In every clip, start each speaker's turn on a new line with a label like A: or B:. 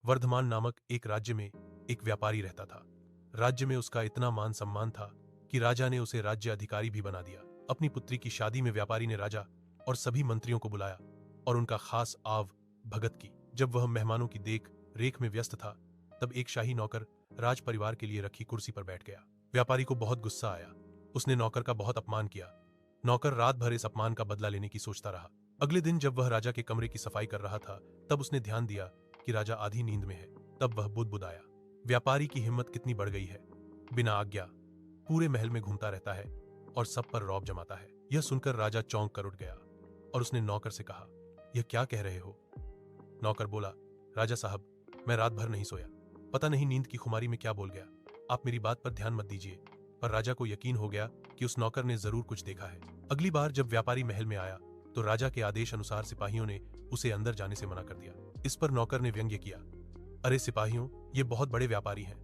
A: वर्धमान नामक एक राज्य में एक व्यापारी रहता था। राज्य में उसका इतना मान सम्मान था कि राजा ने उसे राज्य अधिकारी भी बना दिया। अपनी पुत्री की शादी में व्यापारी ने राजा और सभी मंत्रियों को बुलाया और उनका खास आव भगत की। जब वह मेहमानों की देख रेख में व्यस्त था, तब एक शाही नौकर राज परिवार के लिए रखी कुर्सी पर बैठ गया। व्यापारी को बहुत गुस्सा आया। उसने नौकर का बहुत अपमान किया। नौकर रात भर इस अपमान का बदला लेने की सोचता रहा। अगले दिन जब वह राजा के कमरे की सफाई कर रहा था, तब उसने ध्यान दिया कि राजा आधी नींद में है। तब वह बुदबुदाया, व्यापारी की हिम्मत कितनी बढ़ गई है। बिना आज्ञा पूरे महल में घूमता रहता है और सब पर रौब जमाता है। यह सुनकर राजा चौंक कर उठ गया और उसने नौकर से कहा, यह क्या कह रहे हो? नौकर बोला, राजा साहब, मैं रात भर नहीं सोया। पता नहीं नींद की खुमारी में क्या बोल गया। आप मेरी बात पर ध्यान मत दीजिए। पर राजा को यकीन हो गया कि उस नौकर ने जरूर कुछ देखा है। अगली बार जब व्यापारी महल में आया तो राजा के आदेश अनुसार सिपाहियों ने उसे अंदर जाने से मना कर दिया। इस पर नौकर ने व्यंग्य किया, अरे सिपाहियों, ये बहुत बड़े व्यापारी हैं,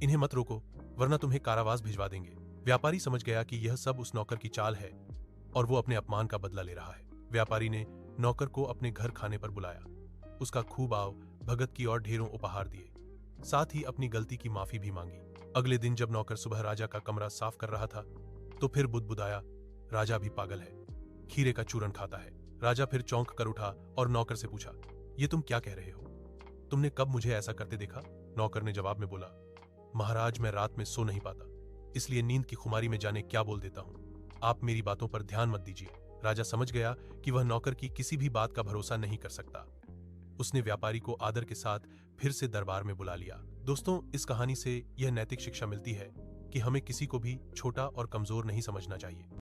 A: इन्हें मत रोको वरना तुम्हें कारावास भिजवा देंगे। व्यापारी समझ गया कि यह सब उस नौकर की चाल है और वो अपने अपमान का बदला ले रहा है। व्यापारी ने नौकर को अपने घर खाने पर बुलाया, उसका खूब आव भगत की और ढेरों उपहार दिए, साथ ही अपनी गलती की माफी भी मांगी। अगले दिन जब नौकर सुबह राजा का कमरा साफ कर रहा था तो फिर बुदबुदाया, राजा भी पागल है, खीरे का चूरन खाता है। राजा फिर चौंक कर उठा और नौकर से पूछा, ये तुम क्या कह रहे हो? तुमने कब मुझे ऐसा करते देखा? नौकर ने जवाब में बोला, महाराज, मैं रात में सो नहीं पाता, इसलिए नींद की खुमारी में जाने क्या बोल देता हूँ। आप मेरी बातों पर ध्यान मत दीजिए। राजा समझ गया कि वह नौकर की किसी भी बात का भरोसा नहीं कर सकता। उसने व्यापारी को आदर के साथ फिर से दरबार में बुला लिया। दोस्तों, इस कहानी से यह नैतिक शिक्षा मिलती है कि हमें किसी को भी छोटा और कमजोर नहीं समझना चाहिए।